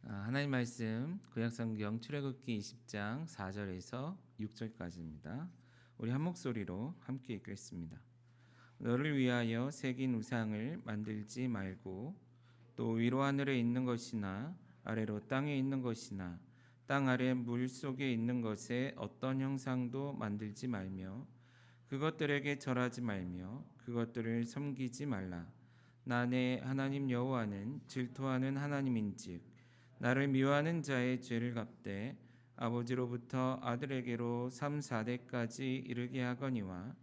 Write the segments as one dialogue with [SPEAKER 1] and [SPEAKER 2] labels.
[SPEAKER 1] 하나님 말씀 구약성경 출애굽기 20장 4절에서 6절까지입니다. 우리 한 목소리로 함께 읽겠습니다. 너를 위하여 새긴 우상을 만들지 말고 또 위로 하늘에 있는 것이나 아래로 땅에 있는 것이나 땅 아래 물 속에 있는 것에 어떤 형상도 만들지 말며 그것들에게 절하지 말며 그것들을 섬기지 말라. 나 내 하나님 여호와는 질투하는 하나님인즉 나를 미워하는 자의 죄를 갚되 아버지로부터 아들에게로 3, 4대까지 이르게 하거니와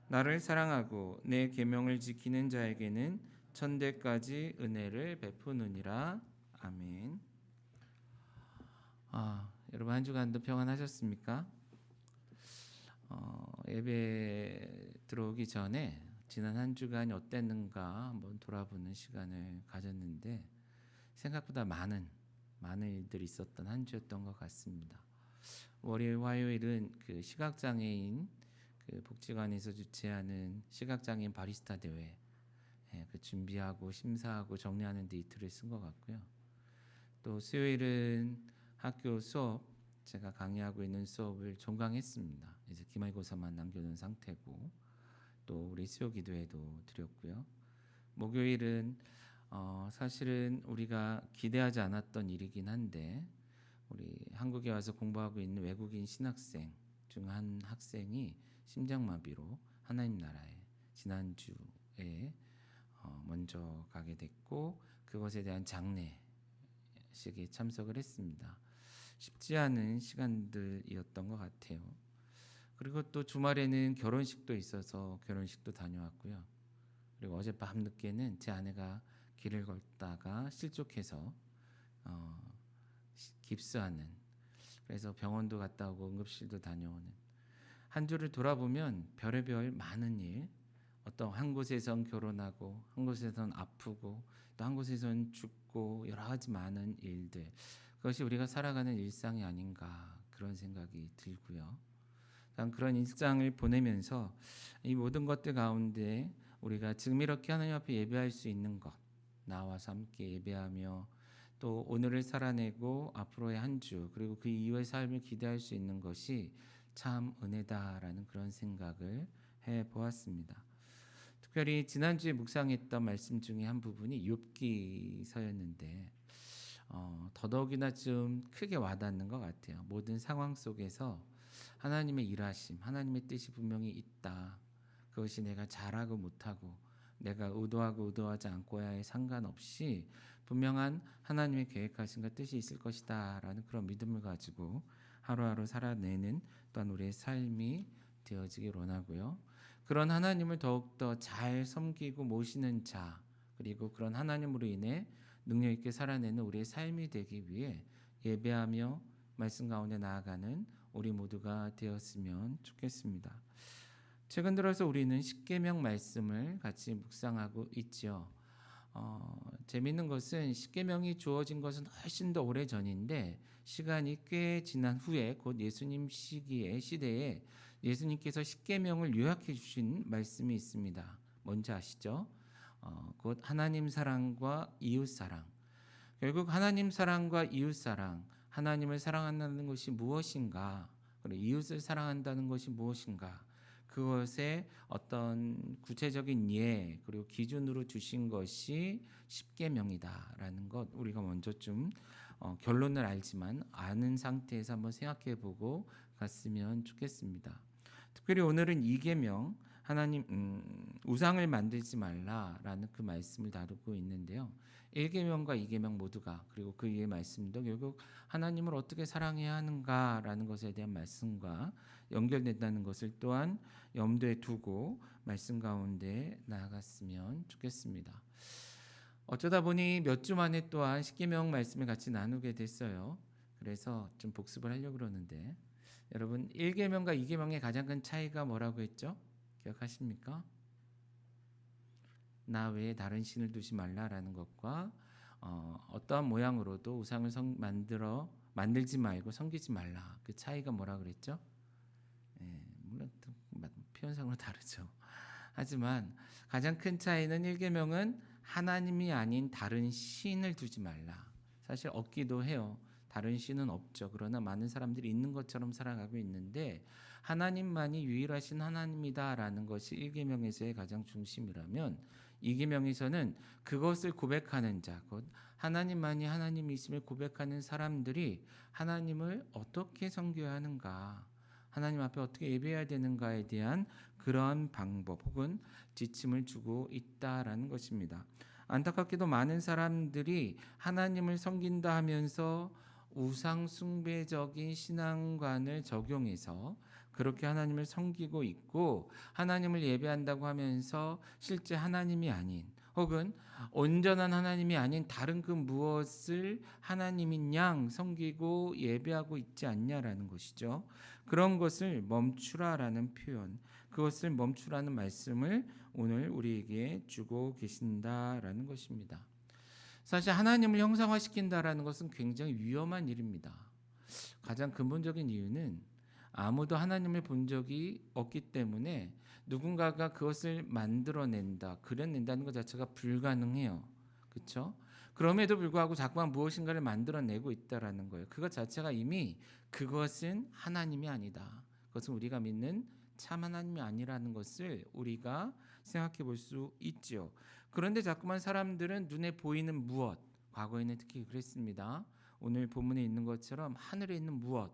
[SPEAKER 1] 나를 사랑하고 내 계명을 지키는 자에게는 천대까지 은혜를 베푸느니라. 아멘. 여러분 한 주간도 평안하셨습니까? 예배 들어오기 전에 지난 한 주간이 어땠는가 한번 돌아보는 시간을 가졌는데 생각보다 많은 일들이 있었던 한 주였던 것 같습니다. 월요일, 화요일은 그 시각장애인 그 복지관에서 주최하는 시각장애인 바리스타 대회 그 준비하고 심사하고 정리하는 데 이틀을 쓴 것 같고요. 또 수요일은 학교 수업 제가 강의하고 있는 수업을 종강했습니다. 이제 기말고사만 남겨둔 상태고 또 우리 수요 기도회도 드렸고요. 목요일은 사실은 우리가 기대하지 않았던 일이긴 한데 우리 한국에 와서 공부하고 있는 외국인 신학생 중 한 학생이 심장마비로 하나님 나라에 지난주에 먼저 가게 됐고 그것에 대한 장례식에 참석을 했습니다. 쉽지 않은 시간들이었던 것 같아요. 그리고 또 주말에는 결혼식도 있어서 결혼식도 다녀왔고요. 그리고 어젯밤 늦게는 제 아내가 길을 걷다가 실족해서 깁스하는, 그래서 병원도 갔다 오고 응급실도 다녀오는 한 주를 돌아보면 별의별 많은 일, 어떤 한 곳에선 결혼하고 한 곳에선 아프고 또 한 곳에선 죽고 여러 가지 많은 일들, 그것이 우리가 살아가는 일상이 아닌가 그런 생각이 들고요. 그런 일상을 보내면서 이 모든 것들 가운데 우리가 지금 이렇게 하나님 앞에 예배할 수 있는 것, 나와서 함께 예배하며 또 오늘을 살아내고 앞으로의 한 주 그리고 그 이후의 삶을 기대할 수 있는 것이 참 은혜다라는 그런 생각을 해보았습니다. 특별히 지난주에 묵상했던 말씀 중에 한 부분이 욥기서였는데 더더욱이나 좀 크게 와닿는 것 같아요. 모든 상황 속에서 하나님의 일하심, 하나님의 뜻이 분명히 있다. 그것이 내가 잘하고 못하고 내가 의도하고 의도하지 않고야에 상관없이 분명한 하나님의 계획하심과 뜻이 있을 것이다 라는 그런 믿음을 가지고 하루하루 살아내는 또한 우리의 삶이 되어지길 원하고요. 그런 하나님을 더욱더 잘 섬기고 모시는 자, 그리고 그런 하나님으로 인해 능력 있게 살아내는 우리의 삶이 되기 위해 예배하며 말씀 가운데 나아가는 우리 모두가 되었으면 좋겠습니다. 최근 들어서 우리는 십계명 말씀을 같이 묵상하고 있죠. 재미있는 것은 십계명이 주어진 것은 훨씬 더 오래 전인데 시간이 꽤 지난 후에 곧 예수님 시대에 예수님께서 십계명을 요약해 주신 말씀이 있습니다. 뭔지 아시죠? 곧 하나님 사랑과 이웃 사랑. 결국 하나님 사랑과 이웃 사랑, 하나님을 사랑한다는 것이 무엇인가, 그리고 이웃을 사랑한다는 것이 무엇인가, 그것의 어떤 구체적인 예 그리고 기준으로 주신 것이 십계명이다라는 것, 우리가 먼저 좀 결론을 알지만 아는 상태에서 한번 생각해보고 갔으면 좋겠습니다. 특별히 오늘은 이계명, 하나님 우상을 만들지 말라라는 그 말씀을 다루고 있는데요. 1계명과 2계명 모두가, 그리고 그 위의 말씀도 결국 하나님을 어떻게 사랑해야 하는가라는 것에 대한 말씀과 연결된다는 것을 또한 염두에 두고 말씀 가운데 나아갔으면 좋겠습니다. 어쩌다 보니 몇 주 만에 또한 10계명 말씀을 같이 나누게 됐어요. 그래서 좀 복습을 하려고 그러는데, 여러분 1계명과 2계명의 가장 큰 차이가 뭐라고 했죠? 기억하십니까? 나 외에 다른 신을 두지 말라라는 것과 어떠한 모양으로도 우상을 만들지 말고 섬기지 말라, 그 차이가 뭐라 그랬죠? 물론 표현상으로 다르죠. 하지만 가장 큰 차이는 1계명은 하나님이 아닌 다른 신을 두지 말라. 사실 없기도 해요. 다른 신은 없죠. 그러나 많은 사람들이 있는 것처럼 살아가고 있는데 하나님만이 유일하신 하나님이다라는 것이 1계명에서의 가장 중심이라면 2계명에서는 그것을 고백하는 자, 곧 하나님만이 하나님이심을 고백하는 사람들이 하나님을 어떻게 섬겨야 하는가, 하나님 앞에 어떻게 예배해야 되는가에 대한 그러한 방법 혹은 지침을 주고 있다라는 것입니다. 안타깝게도 많은 사람들이 하나님을 섬긴다 하면서 우상 숭배적인 신앙관을 적용해서 그렇게 하나님을 섬기고 있고, 하나님을 예배한다고 하면서 실제 하나님이 아닌 혹은 온전한 하나님이 아닌 다른 그 무엇을 하나님인 양 섬기고 예배하고 있지 않냐라는 것이죠. 그런 것을 멈추라라는 표현, 그것을 멈추라는 말씀을 오늘 우리에게 주고 계신다라는 것입니다. 사실 하나님을 형상화시킨다라는 것은 굉장히 위험한 일입니다. 가장 근본적인 이유는 아무도 하나님을 본 적이 없기 때문에 누군가가 그것을 만들어낸다, 그려낸다는 것 자체가 불가능해요. 그렇죠? 그럼에도 불구하고 자꾸만 무엇인가를 만들어내고 있다라는 거예요. 그것 자체가 이미 그것은 하나님이 아니다. 그것은 우리가 믿는 참 하나님이 아니라는 것을 우리가 생각해 볼 수 있죠. 그런데 자꾸만 사람들은 눈에 보이는 무엇, 과거에는 특히 그랬습니다. 오늘 본문에 있는 것처럼 하늘에 있는 무엇,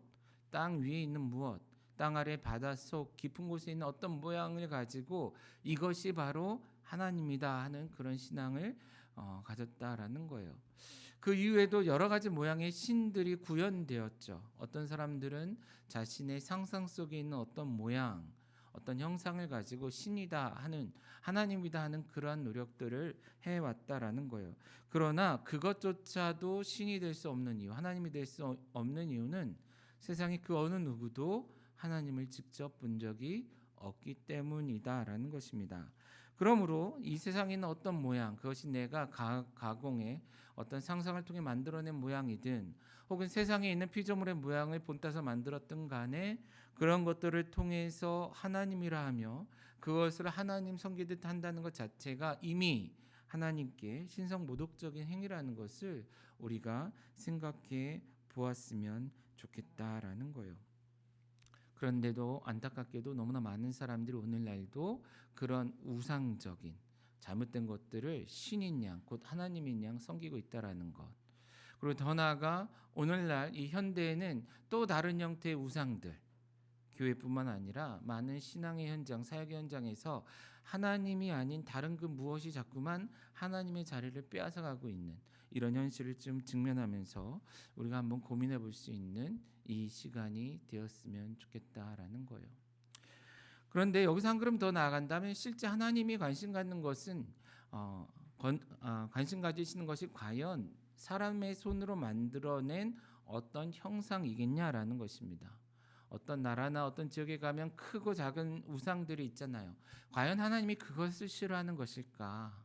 [SPEAKER 1] 땅 위에 있는 무엇, 땅 아래 바닷속 깊은 곳에 있는 어떤 모양을 가지고 이것이 바로 하나님이다 하는 그런 신앙을 가졌다라는 거예요. 그 이후에도 여러 가지 모양의 신들이 구현되었죠. 어떤 사람들은 자신의 상상 속에 있는 어떤 모양, 어떤 형상을 가지고 신이다 하는, 하나님이다 하는 그러한 노력들을 해왔다라는 거예요. 그러나 그것조차도 신이 될 수 없는 이유, 하나님이 될 수 없는 이유는 세상에 그 어느 누구도 하나님을 직접 본 적이 없기 때문이다라는 것입니다. 그러므로 이 세상에 있는 어떤 모양, 그것이 내가 가공해 어떤 상상을 통해 만들어낸 모양이든 혹은 세상에 있는 피조물의 모양을 본따서 만들었든 간에 그런 것들을 통해서 하나님이라 하며 그것을 하나님 섬기듯 한다는 것 자체가 이미 하나님께 신성모독적인 행위라는 것을 우리가 생각해 보았으면 좋겠다라는 거예요. 그런데도 안타깝게도 너무나 많은 사람들이 오늘날도 그런 우상적인 잘못된 것들을 신인 양, 곧 하나님인 양 섬기고 있다라는 것. 그리고 더 나아가 오늘날 이 현대에는 또 다른 형태의 우상들, 교회뿐만 아니라 많은 신앙의 현장, 사역의 현장에서 하나님이 아닌 다른 그 무엇이 자꾸만 하나님의 자리를 빼앗아가고 있는 이런 현실을 좀 직면하면서 우리가 한번 고민해 볼 수 있는 이 시간이 되었으면 좋겠다라는 거예요. 그런데 여기서 한 걸음 더 나아간다면 실제 하나님이 관심 갖는 것은 관심 가지시는 것이 과연 사람의 손으로 만들어낸 어떤 형상이겠냐라는 것입니다. 어떤 나라나 어떤 지역에 가면 크고 작은 우상들이 있잖아요. 과연 하나님이 그것을 싫어하는 것일까?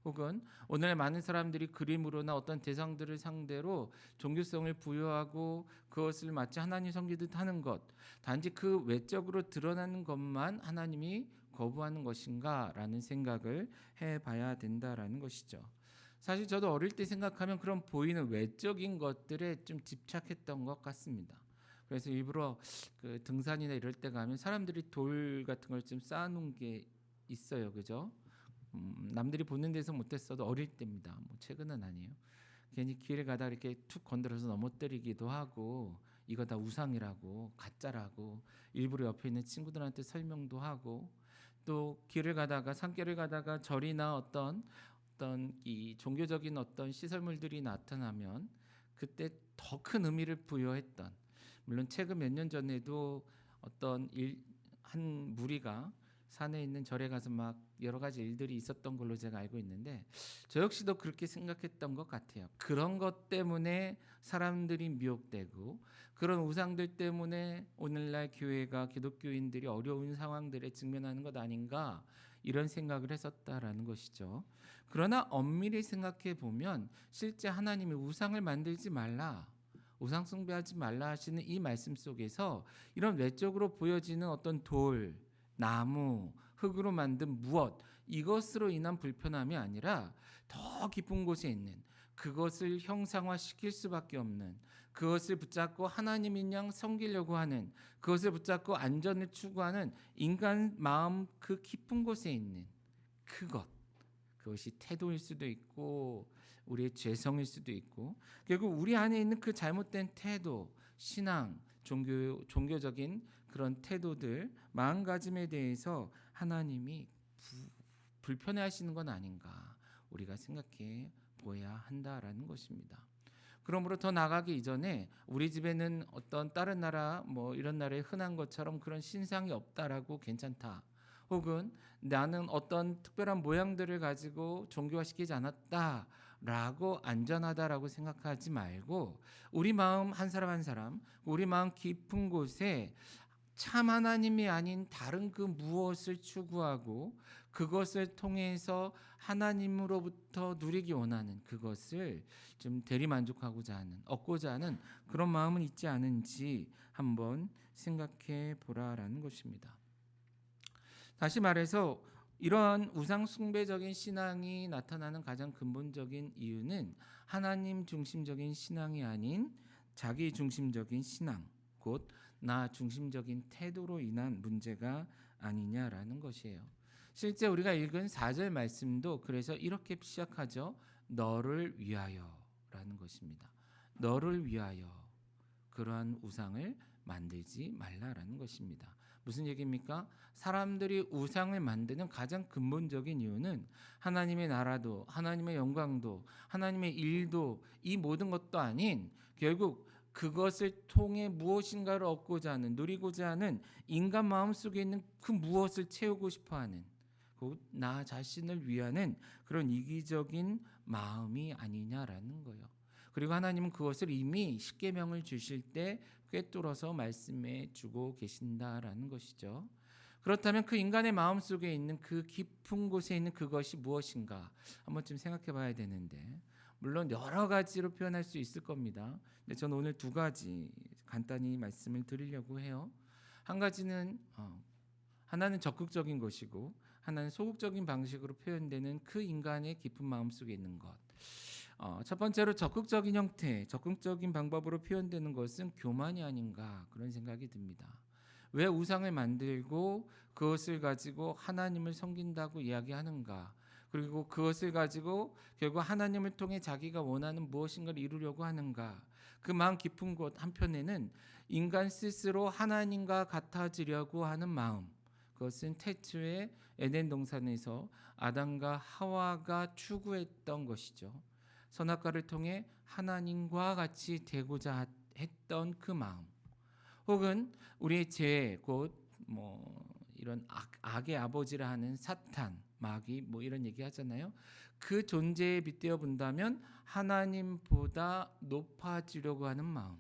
[SPEAKER 1] 혹은 오늘 많은 사람들이 그림으로나 어떤 대상들을 상대로 종교성을 부여하고 그것을 마치 하나님 섬기듯 하는 것, 단지 그 외적으로 드러나는 것만 하나님이 거부하는 것인가 라는 생각을 해봐야 된다라는 것이죠. 사실 저도 어릴 때 생각하면 그런 보이는 외적인 것들에 좀 집착했던 것 같습니다. 그래서 일부러 그 등산이나 이럴 때 가면 사람들이 돌 같은 걸 좀 쌓아놓은 게 있어요, 그죠? 남들이 보는 데서 못했어도 어릴 때입니다. 뭐 최근은 아니에요. 괜히 길을 가다 이렇게 툭 건드려서 넘어뜨리기도 하고 이거 다 우상이라고 가짜라고 일부러 옆에 있는 친구들한테 설명도 하고, 또 길을 가다가 산길을 가다가 절이나 어떤 이 종교적인 어떤 시설물들이 나타나면 그때 더 큰 의미를 부여했던, 물론 최근 몇 년 전에도 어떤 한 무리가 산에 있는 절에 가서 막 여러 가지 일들이 있었던 걸로 제가 알고 있는데 저 역시도 그렇게 생각했던 것 같아요. 그런 것 때문에 사람들이 미혹되고 그런 우상들 때문에 오늘날 교회가, 기독교인들이 어려운 상황들에 직면하는 것 아닌가, 이런 생각을 했었다라는 것이죠. 그러나 엄밀히 생각해 보면 실제 하나님이 우상을 만들지 말라, 우상 숭배하지 말라 하시는 이 말씀 속에서 이런 외적으로 보여지는 어떤 돌, 나무, 흙으로 만든 무엇, 이것으로 인한 불편함이 아니라 더 깊은 곳에 있는, 그것을 형상화시킬 수밖에 없는, 그것을 붙잡고 하나님인 양 섬기려고 하는, 그것을 붙잡고 안전을 추구하는 인간 마음 그 깊은 곳에 있는 그것이 태도일 수도 있고 우리의 죄성일 수도 있고, 결국 우리 안에 있는 그 잘못된 태도, 신앙, 종교적인 그런 태도들, 마음가짐에 대해서 하나님이 불편해하시는 건 아닌가 우리가 생각해 보아야 한다라는 것입니다. 그러므로 더 나아가기 이전에 우리 집에는 어떤 다른 나라 이런 나라에 흔한 것처럼 그런 신상이 없다라고 괜찮다, 혹은 나는 어떤 특별한 모양들을 가지고 종교화시키지 않았다라고 안전하다라고 생각하지 말고, 우리 마음 한 사람 한 사람, 우리 마음 깊은 곳에 참 하나님이 아닌 다른 그 무엇을 추구하고 그것을 통해서 하나님으로부터 누리기 원하는 그것을 좀 대리만족하고자 하는, 얻고자 하는 그런 마음은 있지 않은지 한번 생각해 보라라는 것입니다. 다시 말해서 이러한 우상 숭배적인 신앙이 나타나는 가장 근본적인 이유는 하나님 중심적인 신앙이 아닌 자기 중심적인 신앙, 곧 나 중심적인 태도로 인한 문제가 아니냐라는 것이에요. 실제 우리가 읽은 4절 말씀도 그래서 이렇게 시작하죠. 너를 위하여라는 것입니다. 너를 위하여 그러한 우상을 만들지 말라라는 것입니다. 무슨 얘기입니까? 사람들이 우상을 만드는 가장 근본적인 이유는 하나님의 나라도, 하나님의 영광도, 하나님의 일도, 이 모든 것도 아닌 결국 그것을 통해 무엇인가를 얻고자 하는, 누리고자 하는 인간 마음 속에 있는 그 무엇을 채우고 싶어하는, 곧 나 자신을 위하는 그런 이기적인 마음이 아니냐라는 거예요. 그리고 하나님은 그것을 이미 십계명을 주실 때 꿰뚫어서 말씀해 주고 계신다라는 것이죠. 그렇다면 그 인간의 마음 속에 있는 그 깊은 곳에 있는 그것이 무엇인가 한번쯤 생각해 봐야 되는데, 물론 여러 가지로 표현할 수 있을 겁니다. 근데 저는 오늘 두 가지 간단히 말씀을 드리려고 해요. 한 가지는 하나는 적극적인 것이고 하나는 소극적인 방식으로 표현되는 그 인간의 깊은 마음 속에 있는 것. 첫 번째로 적극적인 형태, 적극적인 방법으로 표현되는 것은 교만이 아닌가 그런 생각이 듭니다. 왜 우상을 만들고 그것을 가지고 하나님을 섬긴다고 이야기하는가? 그리고 그것을 가지고 결국 하나님을 통해 자기가 원하는 무엇인가를 이루려고 하는가? 그 마음 깊은 곳 한편에는 인간 스스로 하나님과 같아지려고 하는 마음, 그것은 태초에 에덴 동산에서 아담과 하와가 추구했던 것이죠. 선악과를 통해 하나님과 같이 되고자 했던 그 마음, 혹은 우리의 죄, 곧 이런 악의 아버지라 하는 사탄, 마귀 이런 얘기 하잖아요. 그 존재에 빗대어 본다면 하나님보다 높아지려고 하는 마음,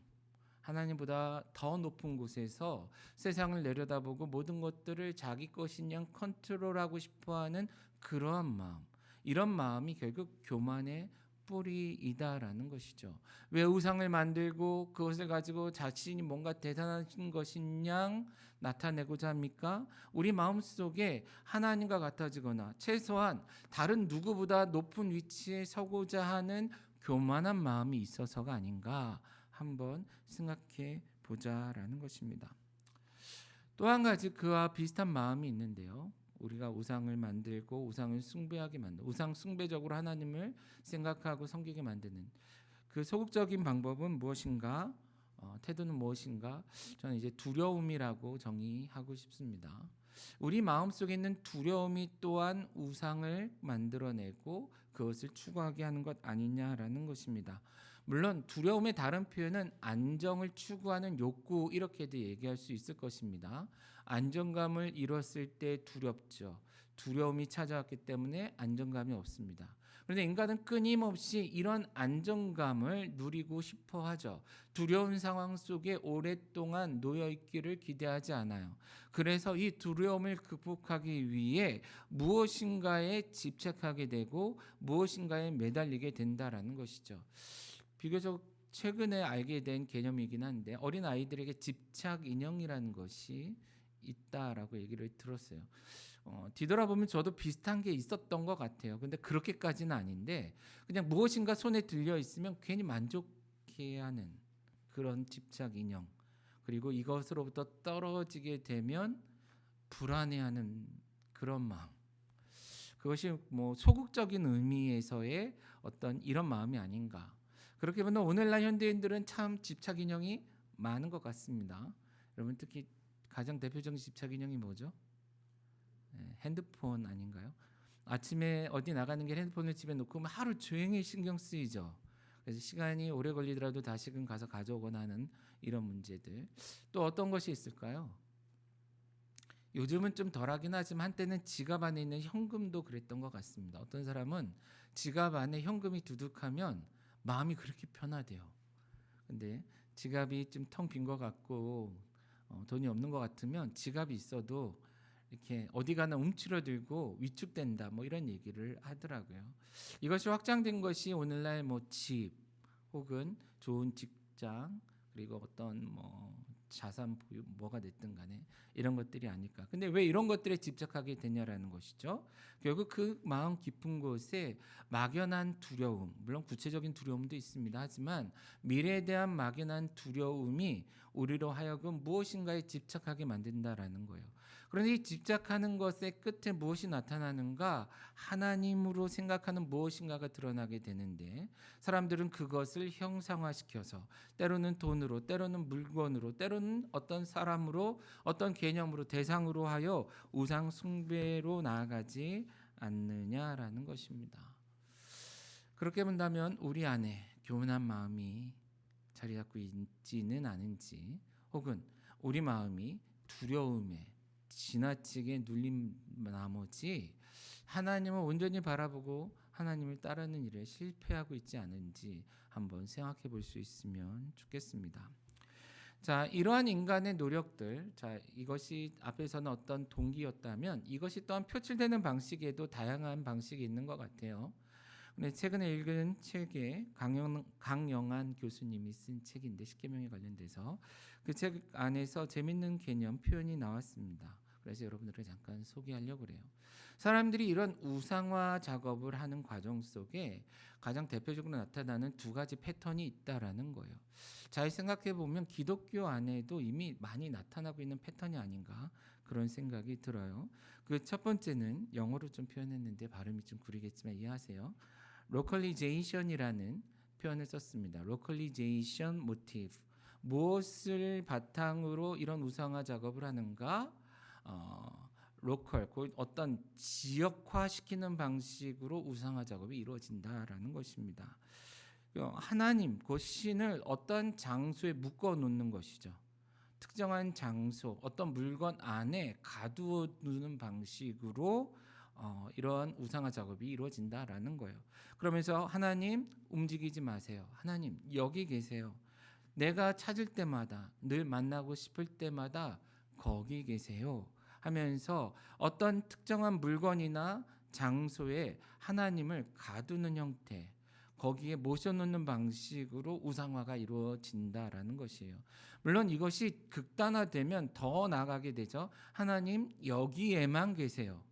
[SPEAKER 1] 하나님보다 더 높은 곳에서 세상을 내려다보고 모든 것들을 자기 것인 양 컨트롤하고 싶어하는 그러한 마음, 이런 마음이 결국 교만의 뿌리이다라는 것이죠. 왜 우상을 만들고 그것을 가지고 자신이 뭔가 대단한 것인 양 나타내고자 합니까? 우리 마음속에 하나님과 같아지거나 최소한 다른 누구보다 높은 위치에 서고자 하는 교만한 마음이 있어서가 아닌가 한번 생각해 보자라는 것입니다. 또 한 가지 그와 비슷한 마음이 있는데요. 우리가 우상을 만들고 우상을 숭배하게 만드는, 우상 숭배적으로 하나님을 생각하고 섬기게 만드는 그 소극적인 방법은 무엇인가? 태도는 무엇인가? 저는 이제 두려움이라고 정의하고 싶습니다. 우리 마음속에 있는 두려움이 또한 우상을 만들어내고 그것을 추구하게 하는 것 아니냐라는 것입니다. 물론 두려움의 다른 표현은 안정을 추구하는 욕구, 이렇게도 얘기할 수 있을 것입니다. 안정감을 잃었을 때 두렵죠. 두려움이 찾아왔기 때문에 안정감이 없습니다. 그런데 인간은 끊임없이 이런 안정감을 누리고 싶어 하죠. 두려운 상황 속에 오랫동안 놓여 있기를 기대하지 않아요. 그래서 이 두려움을 극복하기 위해 무엇인가에 집착하게 되고 무엇인가에 매달리게 된다라는 것이죠. 비교적 최근에 알게 된 개념이긴 한데, 어린 아이들에게 집착 인형이라는 것이 있다라고 얘기를 들었어요. 뒤돌아보면 저도 비슷한 게 있었던 것 같아요. 근데 그렇게까지는 아닌데 그냥 무엇인가 손에 들려 있으면 괜히 만족해야 하는 그런 집착 인형. 그리고 이것으로부터 떨어지게 되면 불안해하는 그런 마음. 그것이 뭐 소극적인 의미에서의 어떤 이런 마음이 아닌가. 그렇게 보면 오늘날 현대인들은 참 집착 인형이 많은 것 같습니다. 여러분 특히 가장 대표적인 집착 인형이 뭐죠? 핸드폰 아닌가요? 아침에 어디 나가는 길 핸드폰을 집에 놓고 하루 종일 신경 쓰이죠. 그래서 시간이 오래 걸리더라도 다시금 가서 가져오거나 하는 이런 문제들. 또 어떤 것이 있을까요? 요즘은 좀 덜하긴 하지만 한때는 지갑 안에 있는 현금도 그랬던 것 같습니다. 어떤 사람은 지갑 안에 현금이 두둑하면 마음이 그렇게 편하대요. 근데 지갑이 좀 텅 빈 것 같고 돈이 없는 것 같으면 지갑이 있어도 이렇게 어디 가나 움츠러들고 위축된다 뭐 이런 얘기를 하더라고요. 이것이 확장된 것이 오늘날 뭐 집 혹은 좋은 직장 그리고 어떤 뭐 자산 보유 뭐가 됐든 간에 이런 것들이 아닐까. 근데 왜 이런 것들에 집착하게 되냐라는 것이죠. 결국 그 마음 깊은 곳에 막연한 두려움, 물론 구체적인 두려움도 있습니다. 하지만 미래에 대한 막연한 두려움이 우리로 하여금 무엇인가에 집착하게 만든다라는 거예요. 그런데 이 집착하는 것의 끝에 무엇이 나타나는가? 하나님으로 생각하는 무엇인가가 드러나게 되는데 사람들은 그것을 형상화시켜서 때로는 돈으로, 때로는 물건으로, 때로는 어떤 사람으로, 어떤 개념으로, 대상으로 하여 우상 숭배로 나아가지 않느냐라는 것입니다. 그렇게 본다면 우리 안에 교만한 마음이 자리 잡고 있지는 않은지 혹은 우리 마음이 두려움에 지나치게 눌린 나머지 하나님을 온전히 바라보고 하나님을 따르는 일에 실패하고 있지 않은지 한번 생각해 볼 수 있으면 좋겠습니다. 자, 이러한 인간의 노력들, 자, 이것이 앞에서는 어떤 동기였다면 이것이 또한 표출되는 방식에도 다양한 방식이 있는 것 같아요. 근데 최근에 읽은 책에 강영한 교수님이 쓴 책인데 십계명에 관련돼서 그 책 안에서 재밌는 개념 표현이 나왔습니다. 그래서 여러분들을 잠깐 소개하려고 그래요. 사람들이 이런 우상화 작업을 하는 과정 속에 가장 대표적으로 나타나는 두 가지 패턴이 있다라는 거예요. 잘 생각해 보면 기독교 안에도 이미 많이 나타나고 있는 패턴이 아닌가 그런 생각이 들어요. 그 첫 번째는 영어로 좀 표현했는데 발음이 좀 구리겠지만 이해하세요. 로컬리제이션이라는 표현을 썼습니다. 로컬리제이션 모티브. 무엇을 바탕으로 이런 우상화 작업을 하는가? 로컬, 어떤 지역화시키는 방식으로 우상화 작업이 이루어진다라는 것입니다. 하나님, 그 신을 어떤 장소에 묶어 놓는 것이죠. 특정한 장소, 어떤 물건 안에 가두어 두는 방식으로 이러한 우상화 작업이 이루어진다라는 거예요. 그러면서 하나님 움직이지 마세요. 하나님 여기 계세요. 내가 찾을 때마다 늘 만나고 싶을 때마다 거기 계세요 하면서 어떤 특정한 물건이나 장소에 하나님을 가두는 형태 거기에 모셔놓는 방식으로 우상화가 이루어진다라는 것이에요. 물론 이것이 극단화되면 더 나아가게 되죠. 하나님 여기에만 계세요.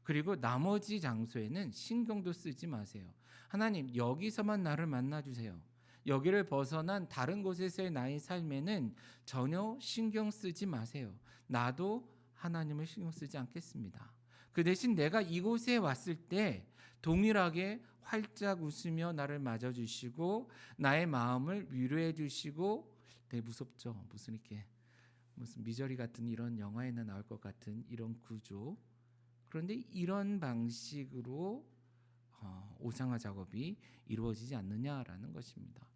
[SPEAKER 1] 그리고 나머지 장소에는 신경도 쓰지 마세요. 하나님 여기서만 나를 만나주세요. 여기를 벗어난 다른 곳에서의 나의 삶에는 전혀 신경 쓰지 마세요. 나도 하나님을 신경 쓰지 않겠습니다. 그 대신 내가 이곳에 왔을 때 동일하게 활짝 웃으며 나를 맞아주시고 나의 마음을 위로해 주시고 되게 무섭죠. 무슨 미저리 같은 이런 영화에나 나올 것 같은 이런 구조. 그런데 이런 방식으로 오상화 작업이 이루어지지 않느냐라는 것입니다.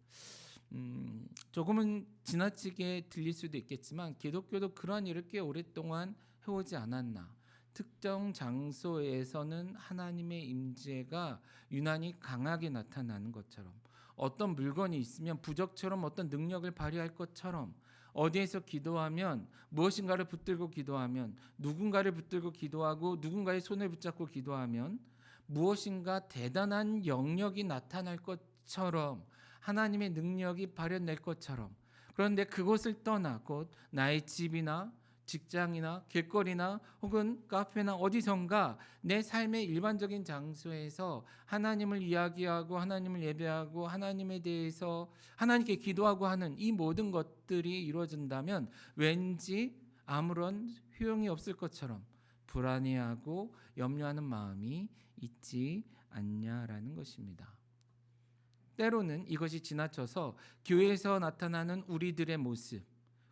[SPEAKER 1] 조금은 지나치게 들릴 수도 있겠지만 기독교도 그러한 일을 꽤 오랫동안 해오지 않았나. 특정 장소에서는 하나님의 임재가 유난히 강하게 나타나는 것처럼 어떤 물건이 있으면 부적처럼 어떤 능력을 발휘할 것처럼 어디에서 기도하면 무엇인가를 붙들고 기도하면 누군가를 붙들고 기도하고 누군가의 손을 붙잡고 기도하면 무엇인가 대단한 영역이 나타날 것처럼 하나님의 능력이 발현될 것처럼 그런데 그것을 떠나 곧 나의 집이나 직장이나 길거리나 혹은 카페나 어디선가 내 삶의 일반적인 장소에서 하나님을 이야기하고 하나님을 예배하고 하나님에 대해서 하나님께 기도하고 하는 이 모든 것들이 이루어진다면 왠지 아무런 효용이 없을 것처럼 불안해하고 염려하는 마음이 있지 않냐라는 것입니다. 때로는 이것이 지나쳐서 교회에서 나타나는 우리들의 모습,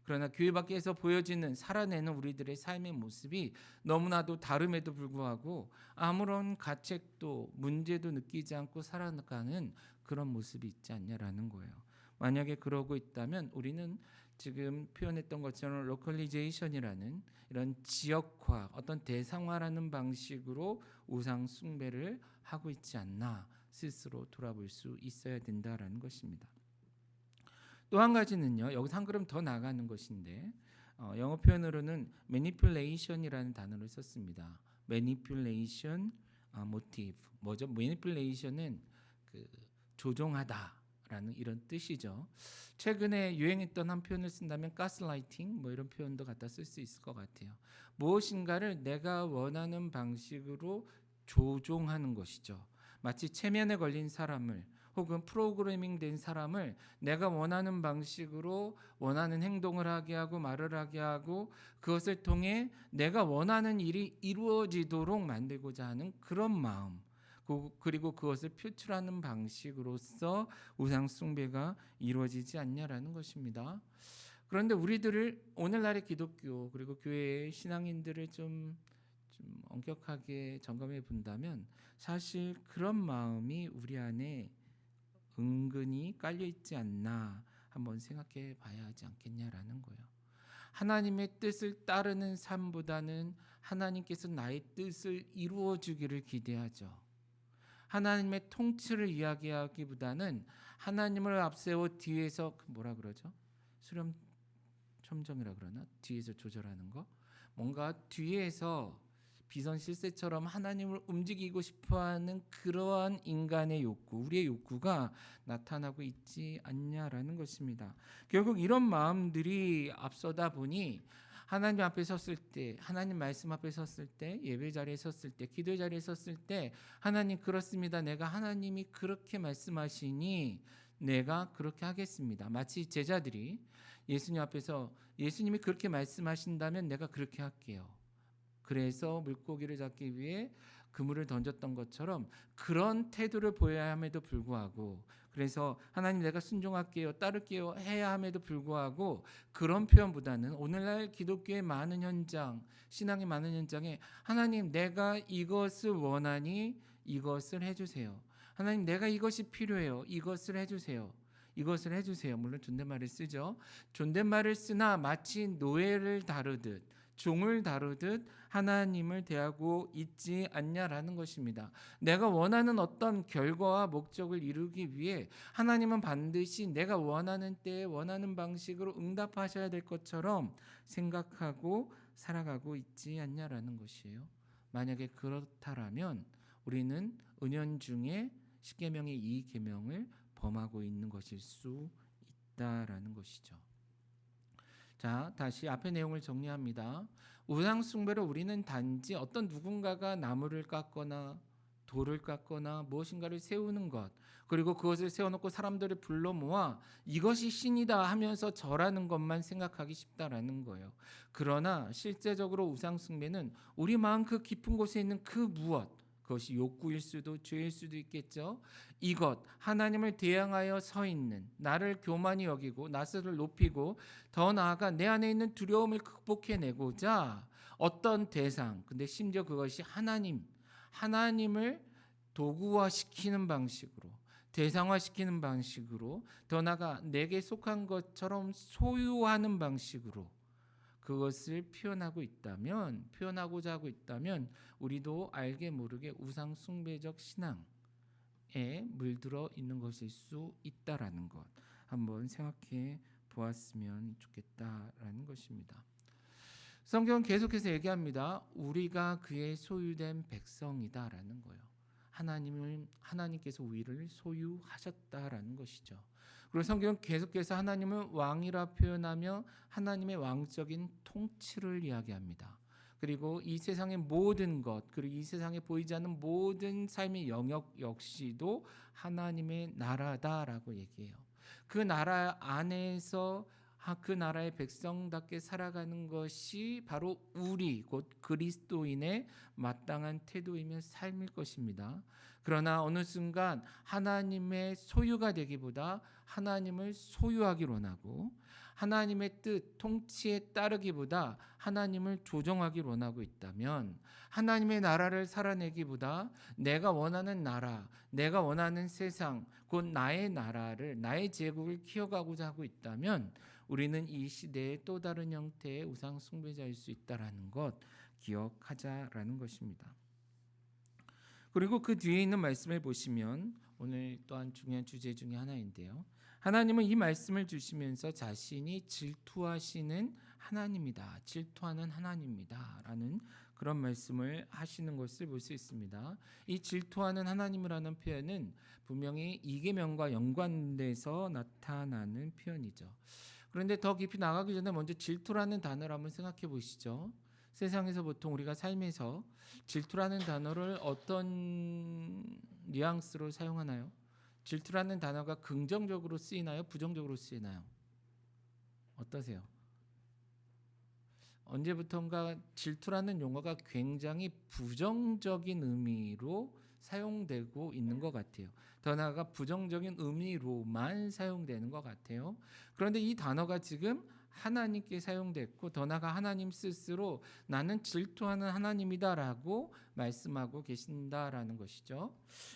[SPEAKER 1] 그러나 교회 밖에서 보여지는 살아내는 우리들의 삶의 모습이 너무나도 다름에도 불구하고 아무런 가책도 문제도 느끼지 않고 살아가는 그런 모습이 있지 않냐라는 거예요. 만약에 그러고 있다면 우리는 지금 표현했던 것처럼 로컬리제이션이라는 이런 지역화, 어떤 대상화라는 방식으로 우상 숭배를 하고 있지 않나 스스로 돌아볼 수 있어야 된다라는 것입니다. 또 한 가지는요. 여기서 한 걸음 더 나가는 것인데 영어 표현으로는 manipulation이라는 단어를 썼습니다. manipulation motive. 뭐죠? manipulation은 그 조종하다라는 이런 뜻이죠. 최근에 유행했던 한 표현을 쓴다면 가스라이팅 뭐 이런 표현도 갖다 쓸 수 있을 것 같아요. 무엇인가를 내가 원하는 방식으로 조종하는 것이죠. 마치 체면에 걸린 사람을 혹은 프로그래밍 된 사람을 내가 원하는 방식으로 원하는 행동을 하게 하고 말을 하게 하고 그것을 통해 내가 원하는 일이 이루어지도록 만들고자 하는 그런 마음, 그리고 그것을 표출하는 방식으로서 우상 숭배가 이루어지지 않냐라는 것입니다. 그런데 우리들을 오늘날의 기독교 그리고 교회의 신앙인들을 좀 엄격하게 점검해 본다면 사실 그런 마음이 우리 안에 은근히 깔려 있지 않나 한번 생각해 봐야 하지 않겠냐라는 거예요. 하나님의 뜻을 따르는 삶보다는 하나님께서 나의 뜻을 이루어 주기를 기대하죠. 하나님의 통치를 이야기하기보다는 하나님을 앞세워 뒤에서 뭐라 그러죠? 수렴 첨정이라 그러나? 뒤에서 조절하는 거? 뭔가 뒤에서 비선실세처럼 하나님을 움직이고 싶어하는 그러한 인간의 욕구, 우리의 욕구가 나타나고 있지 않냐라는 것입니다. 결국 이런 마음들이 앞서다 보니 하나님 앞에 섰을 때, 하나님 말씀 앞에 섰을 때, 예배 자리에 섰을 때, 기도 자리에 섰을 때 하나님 그렇습니다. 내가 하나님이 그렇게 말씀하시니 내가 그렇게 하겠습니다. 마치 제자들이 예수님 앞에서 예수님이 그렇게 말씀하신다면 내가 그렇게 할게요. 그래서 물고기를 잡기 위해 그물을 던졌던 것처럼 그런 태도를 보여야 함에도 불구하고 그래서 하나님 내가 순종할게요 따를게요 해야 함에도 불구하고 그런 표현보다는 오늘날 기독교의 많은 현장 신앙의 많은 현장에 하나님 내가 이것을 원하니 이것을 해주세요. 하나님 내가 이것이 필요해요. 이것을 해주세요. 이것을 해주세요. 물론 존댓말을 쓰죠. 존댓말을 쓰나 마치 노예를 다루듯 종을 다루듯 하나님을 대하고 있지 않냐라는 것입니다. 내가 원하는 어떤 결과와 목적을 이루기 위해 하나님은 반드시 내가 원하는 때에 원하는 방식으로 응답하셔야 될 것처럼 생각하고 살아가고 있지 않냐라는 것이에요. 만약에 그렇다라면 우리는 은연중에 십계명의 이 계명을 범하고 있는 것일 수 있다라는 것이죠. 자, 다시 앞의 내용을 정리합니다. 우상 숭배로 우리는 단지 어떤 누군가가 나무를 깎거나 돌을 깎거나 무엇인가를 세우는 것 그리고 그것을 세워놓고 사람들을 불러 모아 이것이 신이다 하면서 절하는 것만 생각하기 쉽다라는 거예요. 그러나 실제적으로 우상 숭배는 우리 마음 그 깊은 곳에 있는 그 무엇 그것이 욕구일 수도 죄일 수도 있겠죠. 이것 하나님을 대항하여 서 있는 나를 교만히 여기고 나 스스로를 높이고 더 나아가 내 안에 있는 두려움을 극복해내고자 어떤 대상 근데 심지어 그것이 하나님을 도구화시키는 방식으로 대상화시키는 방식으로 더 나아가 내게 속한 것처럼 소유하는 방식으로 그것을 표현하고자 하고 있다면 우리도 알게 모르게 우상 숭배적 신앙에 물들어 있는 것일 수 있다라는 것 한번 생각해 보았으면 좋겠다라는 것입니다. 성경은 계속해서 얘기합니다. 우리가 그의 소유된 백성이다라는 거예요. 하나님께서 우리를 소유하셨다라는 것이죠. 그리고 성경은 계속해서 하나님을 왕이라 표현하며 하나님의 왕적인 통치를 이야기합니다. 그리고 이 세상의 모든 것, 그리고 이 세상에 보이지 않는 모든 삶의 영역 역시도 하나님의 나라다라고 얘기해요. 그 나라 안에서 그 나라의 백성답게 살아가는 것이 바로 우리 곧 그리스도인의 마땅한 태도이며 삶일 것입니다. 그러나 어느 순간 하나님의 소유가 되기보다 하나님을 소유하기 원하고 하나님의 뜻, 통치에 따르기보다 하나님을 조정하기 원하고 있다면 하나님의 나라를 살아내기보다 내가 원하는 나라, 내가 원하는 세상, 곧 나의 나라를, 나의 제국을 키워가고자 하고 있다면 우리는 이 시대의 또 다른 형태의 우상 숭배자일 수 있다라는 것 기억하자라는 것입니다. 그리고 그 뒤에 있는 말씀을 보시면 오늘 또한 중요한 주제 중에 하나인데요. 하나님은 이 말씀을 주시면서 자신이 질투하시는 하나님이다, 질투하는 하나님이다 라는 그런 말씀을 하시는 것을 볼 수 있습니다. 이 질투하는 하나님이라는 표현은 분명히 이계명과 연관돼서 나타나는 표현이죠. 그런데 더 깊이 나가기 전에 먼저 질투라는 단어를 한번 생각해 보시죠. 세상에서 보통 우리가 삶에서 질투라는 단어를 어떤 뉘앙스로 사용하나요? 질투라는 단어가 긍정적으로 쓰이나요? 부정적으로 쓰이나요? 어떠세요? 언제부턴가 질투라는 용어가 굉장히 부정적인 의미로 사용되고 있는 것 같아요. 더 나아가 부정적인 의미로만 사용되는 것 같아요. 그런데 이 단어가 지금 하나님께 사용됐고 더 나아가 하나님 스스로 나는 질투하는 하나님이다라고 말씀하고 계신다라는 것이죠.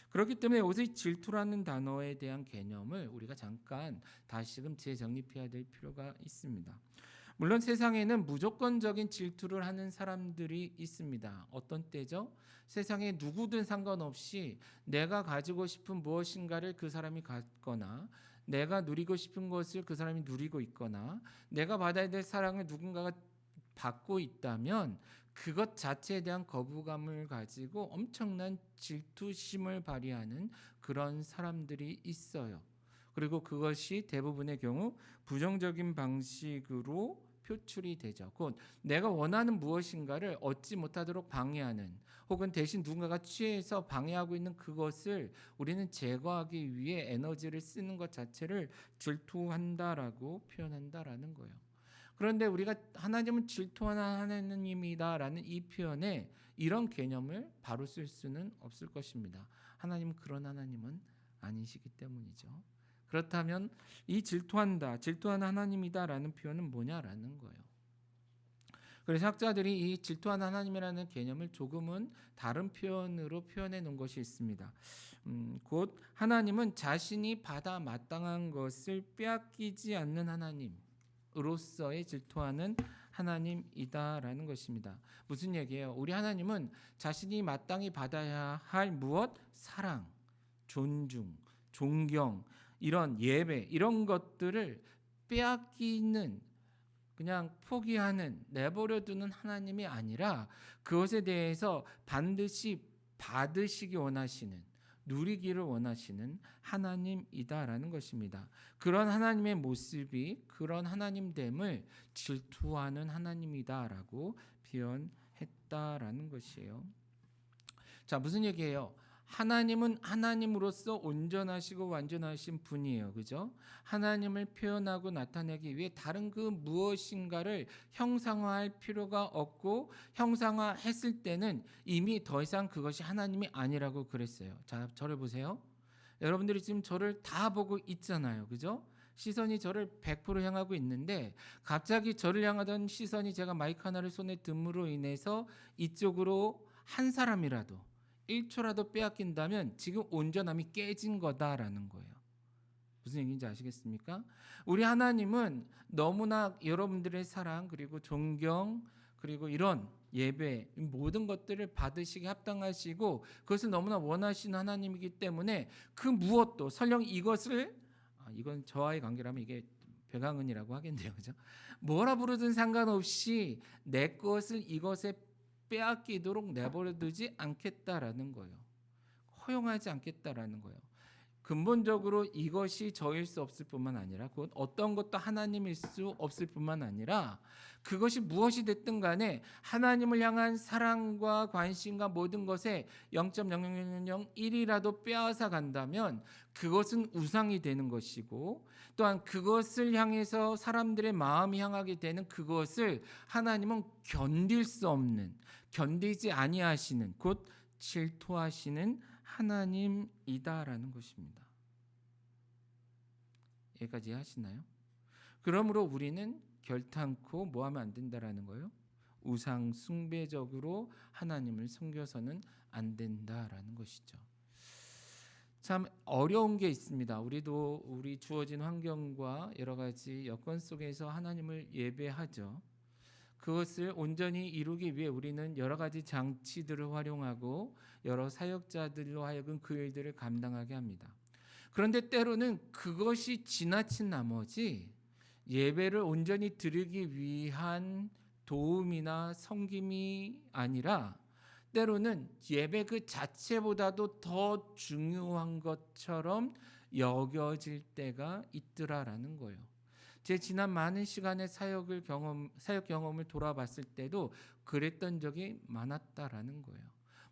[SPEAKER 1] 그렇기 때문에 여기서 질투라는 단어에 대한 개념을 우리가 잠깐 다시금 재정립해야 될 필요가 있습니다. 물론 세상에는 무조건적인 질투를 하는 사람들이 있습니다. 어떤 때죠? 세상에 누구든 상관없이 내가 가지고 싶은 무엇인가를 그 사람이 갖거나 내가 누리고 싶은 것을 그 사람이 누리고 있거나 내가 받아야 될 사랑을 누군가가 받고 있다면 그것 자체에 대한 거부감을 가지고 엄청난 질투심을 발휘하는 그런 사람들이 있어요. 그리고 그것이 대부분의 경우 부정적인 방식으로 표출이 되죠. 곧 내가 원하는 무엇인가를 얻지 못하도록 방해하는 혹은 대신 누군가가 취해서 방해하고 있는 그것을 우리는 제거하기 위해 에너지를 쓰는 것 자체를 질투한다라고 표현한다라는 거예요. 그런데 우리가 하나님은 질투하는 하나님이다라는 이 표현에 이런 개념을 바로 쓸 수는 없을 것입니다. 하나님은 그런 하나님은 아니시기 때문이죠. 그렇다면 이 질투하는 하나님이다라는 표현은 뭐냐라는 거예요. 그래서 학자들이 이 질투하는 하나님이라는 개념을 조금은 다른 표현으로 표현해 놓은 것이 있습니다. 곧 하나님은 자신이 받아 마땅한 것을 빼앗기지 않는 하나님으로서의 질투하는 하나님이다라는 것입니다. 무슨 얘기예요? 우리 하나님은 자신이 마땅히 받아야 할 무엇? 사랑, 존중, 존경, 이런 예배 이런 것들을 빼앗기는 그냥 포기하는 내버려 두는 하나님이 아니라 그것에 대해서 반드시 받으시기 원하시는 누리기를 원하시는 하나님이다라는 것입니다. 그런 하나님의 모습이 그런 하나님됨을 질투하는 하나님이다라고 표현했다라는 것이에요. 자, 무슨 얘기예요? 하나님은 하나님으로서 온전하시고 완전하신 분이에요. 그죠? 하나님을 표현하고 나타내기 위해 다른 그 무엇인가를 형상화할 필요가 없고 형상화했을 때는 이미 더 이상 그것이 하나님이 아니라고 그랬어요. 자, 저를 보세요. 여러분들이 지금 저를 다 보고 있잖아요. 그죠? 시선이 저를 100% 향하고 있는데 갑자기 저를 향하던 시선이 제가 마이크 하나를 손에 듦으로 인해서 이쪽으로 한 사람이라도 1초라도 빼앗긴다면 지금 온전함이 깨진 거다라는 거예요. 무슨 얘기인지 아시겠습니까? 우리 하나님은 너무나 여러분들의 사랑 그리고 존경 그리고 이런 예배 모든 것들을 받으시기 합당하시고 그것을 너무나 원하시는 하나님이기 때문에 그 무엇도 설령 이것을 이건 저와의 관계라면 이게 배강은이라고 하겠네요. 그죠? 뭐라 부르든 상관없이 내 것을 이것에 빼앗기도록 내버려두지 않겠다라는 거예요. 허용하지 않겠다라는 거예요. 근본적으로 이것이 저일 수 없을 뿐만 아니라 곧 어떤 것도 하나님일 수 없을 뿐만 아니라 그것이 무엇이 됐든 간에 하나님을 향한 사랑과 관심과 모든 것에 0.0001이라도 빼앗아 간다면 그것은 우상이 되는 것이고, 또한 그것을 향해서 사람들의 마음이 향하게 되는 그것을 하나님은 견딜 수 없는, 견디지 아니하시는, 곧 질투하시는 하나님이다라는 것입니다. 여기까지 하시나요? 그러므로 우리는 결탄코 뭐 하면 안 된다라는 거예요? 우상 숭배적으로 하나님을 섬겨서는 안 된다라는 것이죠. 참 어려운 게 있습니다. 우리도 우리 주어진 환경과 여러 가지 여건 속에서 하나님을 예배하죠. 그것을 온전히 이루기 위해 우리는 여러 가지 장치들을 활용하고 여러 사역자들로 하여금 그 일들을 감당하게 합니다. 그런데 때로는 그것이 지나친 나머지 예배를 온전히 드리기 위한 도움이나 섬김이 아니라 때로는 예배 그 자체보다도 더 중요한 것처럼 여겨질 때가 있더라라는 거예요. 제 지난 많은 시간의 사역 경험을 돌아봤을 때도 그랬던 적이 많았다라는 거예요.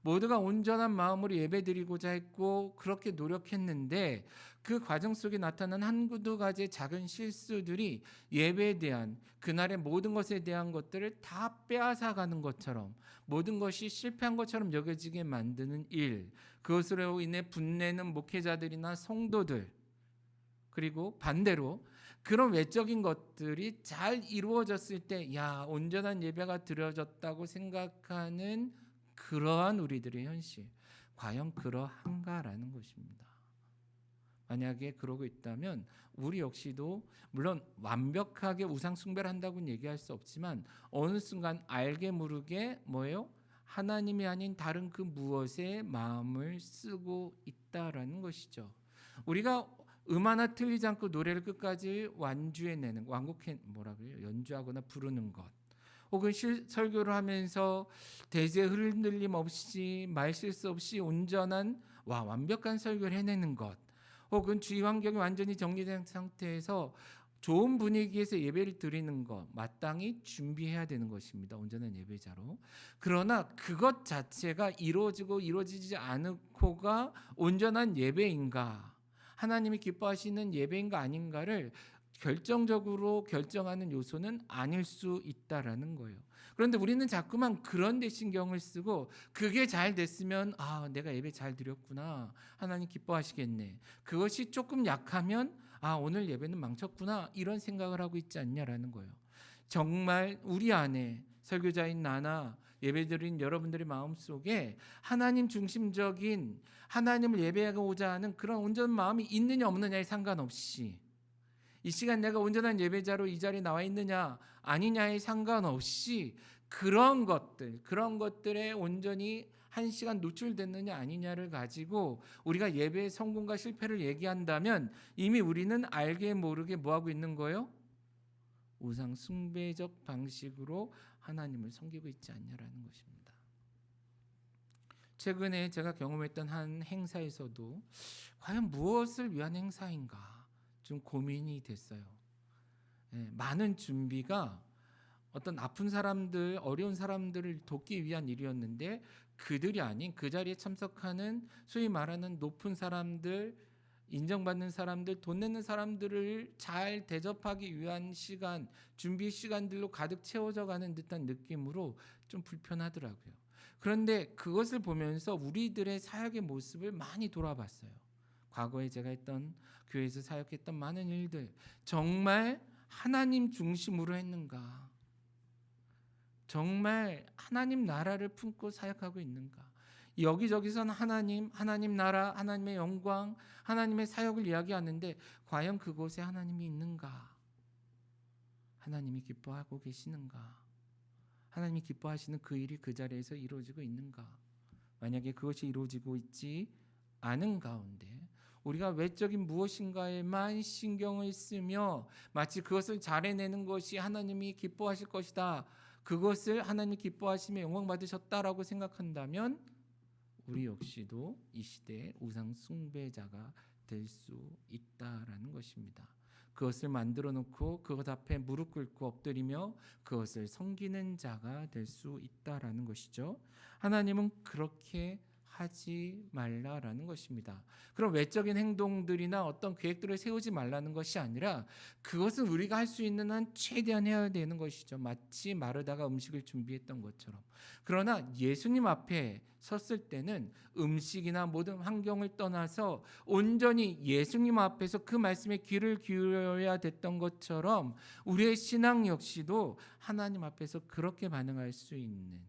[SPEAKER 1] 모두가 온전한 마음으로 예배드리고자 했고 그렇게 노력했는데 그 과정 속에 나타난 한두 가지의 작은 실수들이 예배에 대한, 그날의 모든 것에 대한 것들을 다 빼앗아가는 것처럼, 모든 것이 실패한 것처럼 여겨지게 만드는 일, 그것으로 인해 분내는 목회자들이나 성도들, 그리고 반대로 그런 외적인 것들이 잘 이루어졌을 때 야, 온전한 예배가 드려졌다고 생각하는 그러한 우리들의 현실, 과연 그러한가라는 것입니다. 만약에 그러고 있다면 우리 역시도 물론 완벽하게 우상 숭배를 한다고는 얘기할 수 없지만 어느 순간 알게 모르게 뭐예요? 하나님이 아닌 다른 그 무엇에 마음을 쓰고 있다라는 것이죠. 우리가 하나 틀리지 않고 노래를 끝까지 완주해내는, 연주하거나 부르는 것, 혹은 설교를 하면서 대제 흔들림 없이 말실수 없이 온전한 완벽한 설교를 해내는 것, 혹은 주위 환경이 완전히 정리된 상태에서 좋은 분위기에서 예배를 드리는 것, 마땅히 준비해야 되는 것입니다. 온전한 예배자로. 그러나 그것 자체가 이루어지지 않고가 온전한 예배인가, 하나님이 기뻐하시는 예배인가 아닌가를 결정적으로 결정하는 요소는 아닐 수 있다라는 거예요. 그런데 우리는 자꾸만 그런 데 신경을 쓰고 그게 잘 됐으면 내가 예배 잘 드렸구나, 하나님 기뻐하시겠네. 그것이 조금 약하면 오늘 예배는 망쳤구나, 이런 생각을 하고 있지 않냐라는 거예요. 정말 우리 안에 설교자인 나나 예배드린 여러분들의 마음속에 하나님 중심적인, 하나님을 예배하고자 하는 그런 온전한 마음이 있느냐 없느냐에 상관없이, 이 시간 내가 온전한 예배자로 이 자리에 나와 있느냐 아니냐에 상관없이 그런 것들에 온전히 한 시간 노출됐느냐 아니냐를 가지고 우리가 예배의 성공과 실패를 얘기한다면 이미 우리는 알게 모르게 뭐하고 있는 거예요? 우상 숭배적 방식으로 하나님을 섬기고 있지 않냐라는 것입니다. 최근에 제가 경험했던 한 행사에서도 과연 무엇을 위한 행사인가 좀 고민이 됐어요. 많은 준비가 어떤 아픈 사람들, 어려운 사람들을 돕기 위한 일이었는데 그들이 아닌 그 자리에 참석하는 소위 말하는 높은 사람들, 인정받는 사람들, 돈 내는 사람들을 잘 대접하기 위한 시간, 준비 시간들로 가득 채워져 가는 듯한 느낌으로 좀 불편하더라고요. 그런데 그것을 보면서 우리들의 사역의 모습을 많이 돌아봤어요. 과거에 제가 했던, 교회에서 사역했던 많은 일들, 정말 하나님 중심으로 했는가? 정말 하나님 나라를 품고 사역하고 있는가? 여기저기서는 하나님 나라, 하나님의 영광, 하나님의 사역을 이야기하는데 과연 그곳에 하나님이 있는가? 하나님이 기뻐하고 계시는가? 하나님이 기뻐하시는 그 일이 그 자리에서 이루어지고 있는가? 만약에 그것이 이루어지고 있지 않은 가운데 우리가 외적인 무엇인가에만 신경을 쓰며 마치 그것을 잘해내는 것이 하나님이 기뻐하실 것이다, 그것을 하나님이 기뻐하시며 영광 받으셨다라고 생각한다면 우리 역시도 이 시대의 우상 숭배자가 될 수 있다라는 것입니다. 그것을 만들어 놓고 그것 앞에 무릎 꿇고 엎드리며 그것을 섬기는 자가 될 수 있다라는 것이죠. 하나님은 그렇게 하지 말라라는 것입니다. 그럼 외적인 행동들이나 어떤 계획들을 세우지 말라는 것이 아니라 그것은 우리가 할 수 있는 한 최대한 해야 되는 것이죠. 마치 마르다가 음식을 준비했던 것처럼. 그러나 예수님 앞에 섰을 때는 음식이나 모든 환경을 떠나서 온전히 예수님 앞에서 그 말씀에 귀를 기울여야 됐던 것처럼 우리의 신앙 역시도 하나님 앞에서 그렇게 반응할 수 있는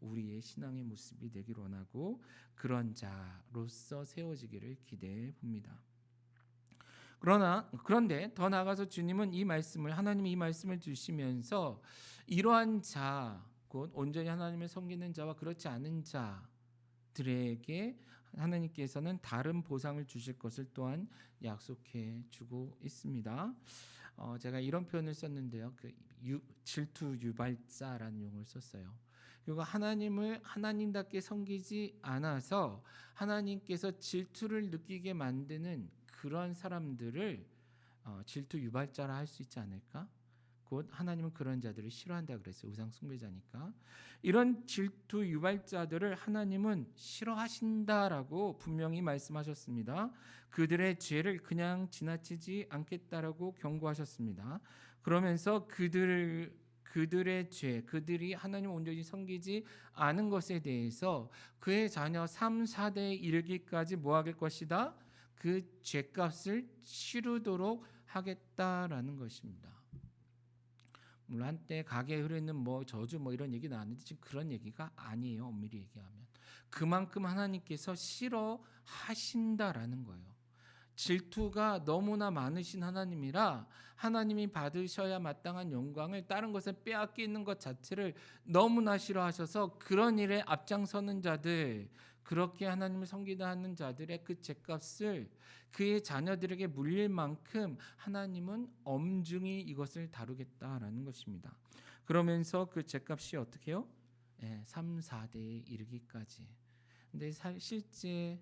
[SPEAKER 1] 우리의 신앙의 모습이 되길 원하고 그런 자로서 세워지기를 기대해 봅니다. 그런데 더 나아가서 주님은 하나님이 이 말씀을 주시면서 이러한 자, 곧 온전히 하나님을 섬기는 자와 그렇지 않은 자들에게 하나님께서는 다른 보상을 주실 것을 또한 약속해 주고 있습니다. 제가 이런 표현을 썼는데요. 질투 유발자라는 용어를 썼어요. 그리고 하나님을 하나님답게 섬기지 않아서 하나님께서 질투를 느끼게 만드는 그런 사람들을 질투 유발자라 할 수 있지 않을까? 곧 하나님은 그런 자들을 싫어한다 그랬어요. 우상 숭배자니까. 이런 질투 유발자들을 하나님은 싫어하신다라고 분명히 말씀하셨습니다. 그들의 죄를 그냥 지나치지 않겠다라고 경고하셨습니다. 그러면서 그들의 죄, 그들이 하나님을 온전히 섬기지 않은 것에 대해서 그의 자녀 3, 4대에 이르기까지 뭐할 것이다? 그 죄값을 치르도록 하겠다라는 것입니다. 물론 한때 가게에 흐르는 저주 이런 얘기 나왔는데 지금 그런 얘기가 아니에요. 엄밀히 얘기하면 그만큼 하나님께서 싫어하신다라는 거예요. 질투가 너무나 많으신 하나님이라 하나님이 받으셔야 마땅한 영광을 다른 것에 빼앗기는 것 자체를 너무나 싫어하셔서 그런 일에 앞장서는 자들, 그렇게 하나님을 섬기다 하는 자들의 그 죄값을 그의 자녀들에게 물릴 만큼 하나님은 엄중히 이것을 다루겠다라는 것입니다. 그러면서 그 죄값이 어떻게 해요? 3, 4대에 이르기까지. 근데 실제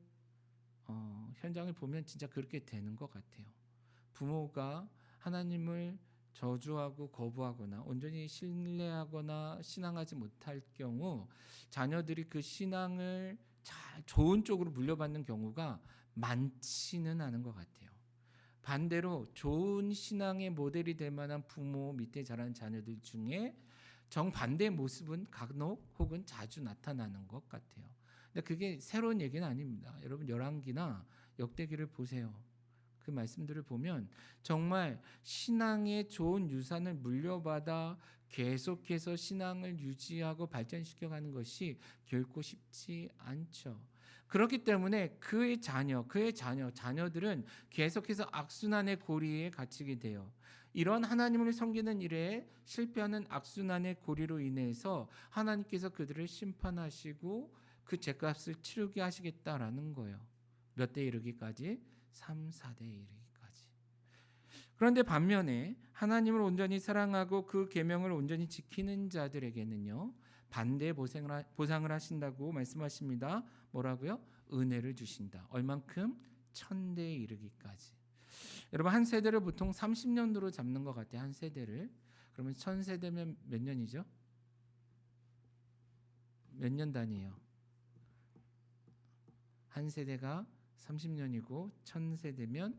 [SPEAKER 1] 현장을 보면 진짜 그렇게 되는 것 같아요. 부모가 하나님을 저주하고 거부하거나 온전히 신뢰하거나 신앙하지 못할 경우 자녀들이 그 신앙을 좋은 쪽으로 물려받는 경우가 많지는 않은 것 같아요. 반대로 좋은 신앙의 모델이 될 만한 부모 밑에 자란 자녀들 중에 정반대의 모습은 간혹 혹은 자주 나타나는 것 같아요. 근데 그게 새로운 얘기는 아닙니다. 여러분 열왕기나 역대기를 보세요. 그 말씀들을 보면 정말 신앙의 좋은 유산을 물려받아 계속해서 신앙을 유지하고 발전시켜가는 것이 결코 쉽지 않죠. 그렇기 때문에 그의 자녀들은 계속해서 악순환의 고리에 갇히게 돼요. 이런 하나님을 섬기는 일에 실패하는 악순환의 고리로 인해서 하나님께서 그들을 심판하시고 그 죄값을 치르게 하시겠다라는 거예요. 몇 대 이르기까지? 3, 4대 이르기까지. 그런데 반면에 하나님을 온전히 사랑하고 그 계명을 온전히 지키는 자들에게는요. 반대 보상을 하신다고 말씀하십니다. 뭐라고요? 은혜를 주신다. 얼만큼? 1000대에 이르기까지. 여러분 한 세대를 보통 30년으로 잡는 것 같아요. 한 세대를. 그러면 1000세대면 몇 년이죠? 몇 년 단위예요? 한 세대가 30년이고 1000세대면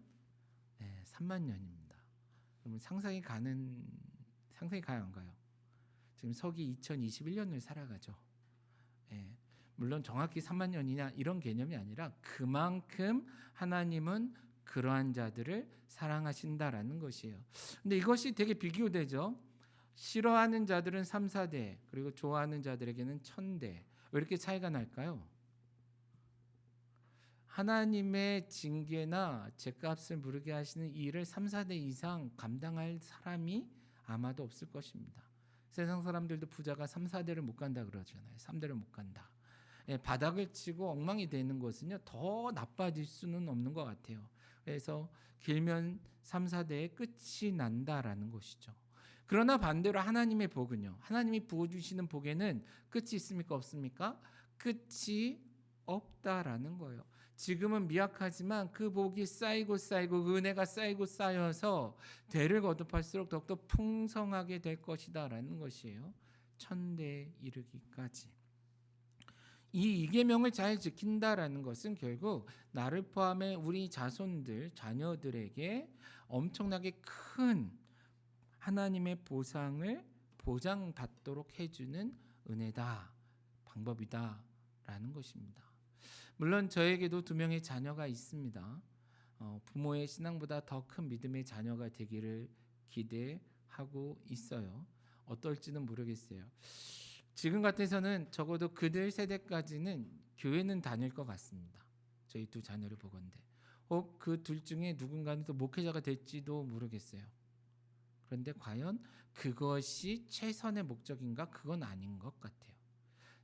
[SPEAKER 1] 3만 년입니다. 그러면 상상이 가요 안 가요? 지금 서기 2021년을 살아가죠. 물론 정확히 3만 년이냐 이런 개념이 아니라 그만큼 하나님은 그러한 자들을 사랑하신다라는 것이에요. 근데 이것이 되게 비교되죠. 싫어하는 자들은 3, 4대 그리고 좋아하는 자들에게는 1000대. 왜 이렇게 차이가 날까요? 하나님의 징계나 죄값을 물게 하시는 이 일을 3, 4대 이상 감당할 사람이 아마도 없을 것입니다. 세상 사람들도 부자가 3, 4대를 못 간다 그러잖아요. 3대를 못 간다. 바닥을 치고 엉망이 되는 것은요 더 나빠질 수는 없는 것 같아요. 그래서 길면 3, 4대의 끝이 난다라는 것이죠. 그러나 반대로 하나님의 복은요. 하나님이 부어주시는 복에는 끝이 있습니까? 없습니까? 끝이 없다라는 거예요. 지금은 미약하지만 그 복이 쌓이고 쌓이고 그 은혜가 쌓이고 쌓여서 대를 거듭할수록 더욱더 풍성하게 될 것이다라는 것이에요. 천대에 이르기까지. 이 계명을 잘 지킨다라는 것은 결국 나를 포함해 우리 자손들, 자녀들에게 엄청나게 큰 하나님의 보상을 보장받도록 해주는 은혜다, 방법이다라는 것입니다. 물론 저에게도 2명의 자녀가 있습니다. 부모의 신앙보다 더 큰 믿음의 자녀가 되기를 기대하고 있어요. 어떨지는 모르겠어요. 지금 같아서는 적어도 그들 세대까지는 교회는 다닐 것 같습니다. 저희 2 자녀를 보건대. 혹 그 둘 중에 누군가는 또 목회자가 될지도 모르겠어요. 그런데 과연 그것이 최선의 목적인가? 그건 아닌 것 같아요.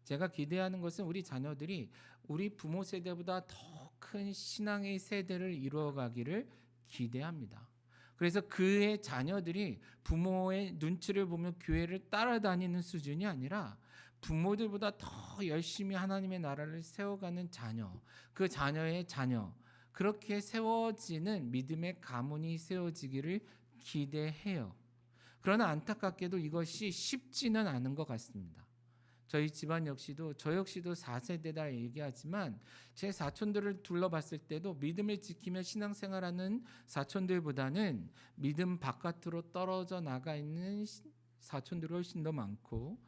[SPEAKER 1] 제가 기대하는 것은 우리 자녀들이 우리 부모 세대보다 더 큰 신앙의 세대를 이루어가기를 기대합니다. 그래서 그의 자녀들이 부모의 눈치를 보며 교회를 따라다니는 수준이 아니라 부모들보다 더 열심히 하나님의 나라를 세워가는 자녀, 그 자녀의 자녀, 그렇게 세워지는 믿음의 가문이 세워지기를 기대해요. 그러나 안타깝게도 이것이 쉽지는 않은 것 같습니다. 저희 집안 역시도 저 역시도 4세대다 얘기하지만 제 사촌들을 둘러봤을 때도 믿음을 지키며 신앙생활하는 사촌들보다는 믿음 바깥으로 떨어져 나가 있는 사촌들이 훨씬 더 많고,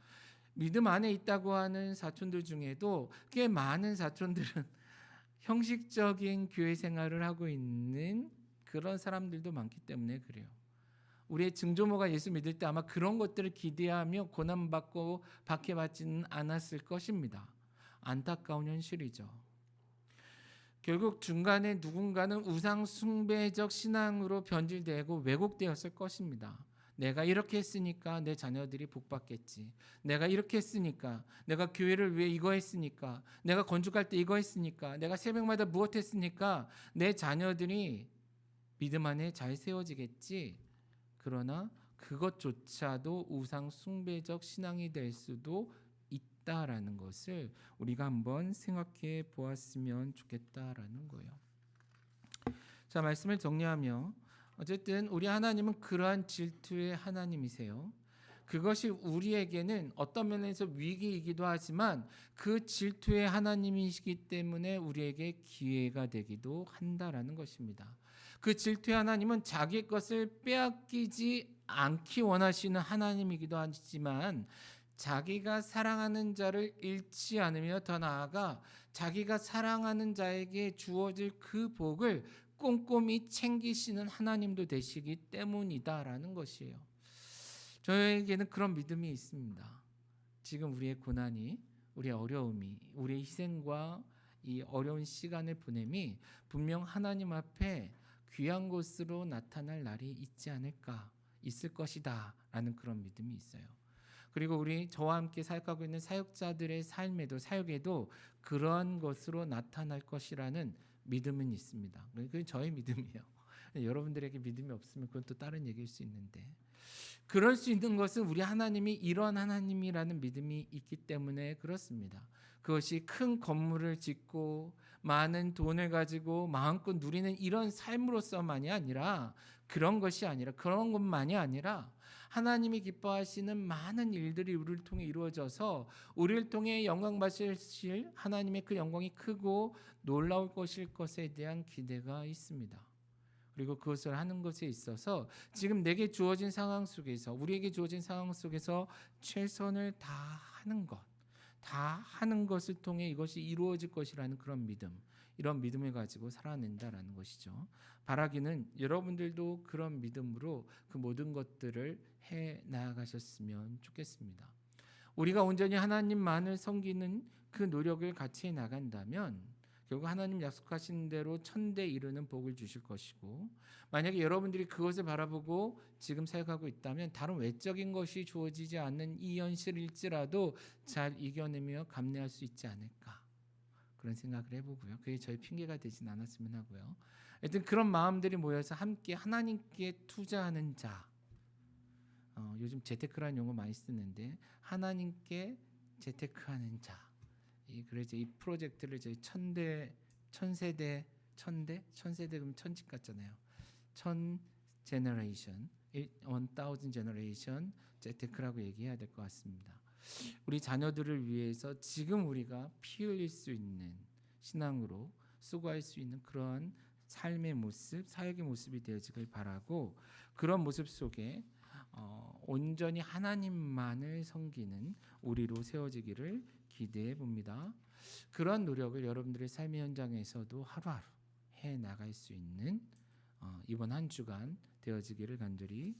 [SPEAKER 1] 믿음 안에 있다고 하는 사촌들 중에도 꽤 많은 사촌들은 형식적인 교회 생활을 하고 있는 그런 사람들도 많기 때문에 그래요. 우리의 증조모가 예수 믿을 때 아마 그런 것들을 기대하며 고난받고 박해받지는 않았을 것입니다. 안타까운 현실이죠. 결국 중간에 누군가는 우상 숭배적 신앙으로 변질되고 왜곡되었을 것입니다. 내가 이렇게 했으니까 내 자녀들이 복받겠지. 내가 이렇게 했으니까, 내가 교회를 위해 이거 했으니까, 내가 건축할 때 이거 했으니까, 내가 새벽마다 무엇 했으니까 내 자녀들이 믿음 안에 잘 세워지겠지. 그러나 그것조차도 우상 숭배적 신앙이 될 수도 있다라는 것을 우리가 한번 생각해 보았으면 좋겠다라는 거예요. 자, 말씀을 정리하며 어쨌든 우리 하나님은 그러한 질투의 하나님이세요. 그것이 우리에게는 어떤 면에서 위기이기도 하지만 그 질투의 하나님이시기 때문에 우리에게 기회가 되기도 한다라는 것입니다. 그 질투의 하나님은 자기 것을 빼앗기지 않기 원하시는 하나님이기도 하지만 자기가 사랑하는 자를 잃지 않으며 더 나아가 자기가 사랑하는 자에게 주어질 그 복을 꼼꼼히 챙기시는 하나님도 되시기 때문이다라는 것이에요. 저에게는 그런 믿음이 있습니다. 지금 우리의 고난이, 우리의 어려움이, 우리의 희생과 이 어려운 시간을 보냄이 분명 하나님 앞에 귀한 것으로 나타날 날이 있지 않을까, 있을 것이다 라는 그런 믿음이 있어요. 그리고 우리 저와 함께 사역하고 있는 사역자들의 삶에도, 사역에도 그러한 것으로 나타날 것이라는 믿음은 있습니다. 그게 저의 믿음이에요. 여러분들에게 믿음이 없으면 그건 또 다른 얘기일 수 있는데, 그럴 수 있는 것은 우리 하나님이 이런 하나님이라는 믿음이 있기 때문에 그렇습니다. 그것이 큰 건물을 짓고 많은 돈을 가지고 마음껏 누리는 이런 삶으로서만이 아니라, 그런 것이 아니라, 그런 것만이 아니라 하나님이 기뻐하시는 많은 일들이 우리를 통해 이루어져서 우리를 통해 영광 받으실 하나님의 그 영광이 크고 놀라울 것일 것에 대한 기대가 있습니다. 그리고 그것을 하는 것에 있어서 지금 내게 주어진 상황 속에서, 우리에게 주어진 상황 속에서 최선을 다하는 것, 다 하는 것을 통해 이것이 이루어질 것이라는 그런 믿음, 이런 믿음을 가지고 살아낸다라는 것이죠. 바라기는 여러분들도 그런 믿음으로 그 모든 것들을 해 나아가셨으면 좋겠습니다. 우리가 온전히 하나님만을 섬기는 그 노력을 같이 해 나간다면 결국 하나님 약속하신 대로 천대 이루는 복을 주실 것이고, 만약에 여러분들이 그것을 바라보고 지금 생각하고 있다면 다른 외적인 것이 주어지지 않는 이 현실일지라도 잘 이겨내며 감내할 수 있지 않을까, 그런 생각을 해보고요. 그게 저희 핑계가 되진 않았으면 하고요. 하여튼 그런 마음들이 모여서 함께 하나님께 투자하는 자, 요즘 재테크라는 용어 많이 쓰는데 하나님께 재테크하는 자, 그래서 이 프로젝트를 저희 천대 천세대, 천세대 그럼 천집 같잖아요. 천 제너레이션, 1000 제너레이션 재테크라고 얘기해야 될 것 같습니다. 우리 자녀들을 위해서 지금 우리가 피 흘릴 수 있는 신앙으로 수고할 수 있는 그런 삶의 모습, 사역의 모습이 되어지길 바라고, 그런 모습 속에 온전히 하나님만을 섬기는 우리로 세워지기를 기대해 봅니다. 그런 노력을 여러분들의 삶의 현장에서도 하루하루 해 나갈 수 있는 이번 한 주간 되어지기를 간절히